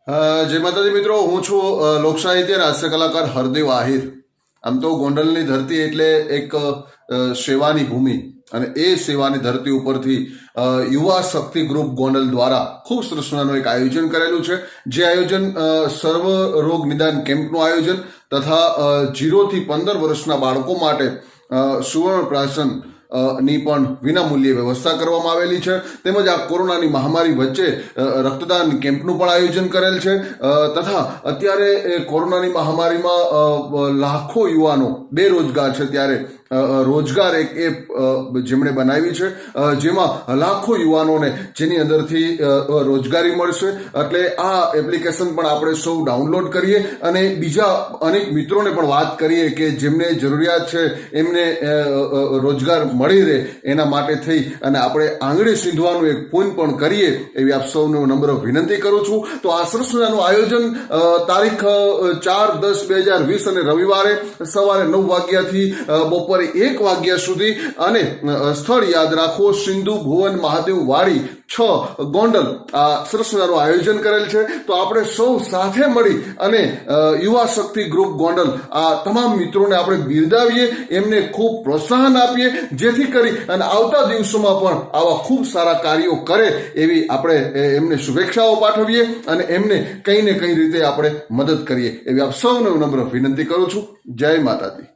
જય માતાજી મિત્રો, હું છું લોક સાહિત્ય અને હાસ્ય કલાકાર હરદેવ આહિર. આમ તો ગોંડલની ધરતી એટલે એક સેવાની ભૂમિ, અને એ સેવાની ધરતી ઉપરથી યુવા શક્તિ ગ્રુપ ગોંડલ દ્વારા ખૂબ સરસ મજાનું એક આયોજન કરેલું છે. જે આયોજન સર્વ રોગ નિદાન કેમ્પનું આયોજન તથા 0 થી 15 વર્ષના બાળકો માટે સુવર્ણ પ્રાશન ની પણ વિનામૂલ્યે વ્યવસ્થા કરવામાં આવેલી છે. તેમજ આ કોરોનાની મહામારી વચ્ચે રક્તદાન કેમ્પનું પણ આયોજન કરેલ છે. તથા અત્યારે કોરોનાની મહામારીમાં લાખો યુવાનો બેરોજગાર છે, ત્યારે રોજગાર એક એપ જેમણે બનાવી છે, જેમાં લાખો યુવાનોને જેની અંદરથી રોજગારી મળશે. એટલે આ એપ્લિકેશન પણ આપણે સૌ ડાઉનલોડ કરીએ અને બીજા અનેક મિત્રોને પણ વાત કરીએ કે જેમને જરૂરિયાત છે એમને રોજગાર મળી રહે, એના માટે થઈ અને આપણે આંગળી સીંધવાનું એક પૂન પણ કરીએ એવી આપ સૌને નમ્ર વિનંતી કરું છું. તો આ સરસ મજાનું આયોજન તારીખ 4/10/2020 અને રવિવારે સવારે 9 વાગ્યાથી બપોરે 1 વાગ્યા સુધી, અને સ્થળ યાદ રાખો, સિંધુ ભુવન મહાદેવ વાડી 6 ગોંડલ. આ સરસ મજાનું આયોજન કરેલ છે. તો આપણે સૌ સાથે મળી અને યુવા શક્તિ ગ્રુપ ગોંડલ આ તમામ મિત્રોને આપણે બિરદાવીએ, એમને ખૂબ પ્રોત્સાહન આપીએ, જેથી કરી અને આવતા દિવસોમાં પણ આવા ખૂબ સારા કાર્યો કરે એવી આપણે એમને શુભેચ્છાઓ પાઠવીએ અને એમને કંઈ ને કંઈ રીતે આપણે મદદ કરીએ એવી આપ સૌને નમ્ર વિનંતી કરું છું. જય માતાજી.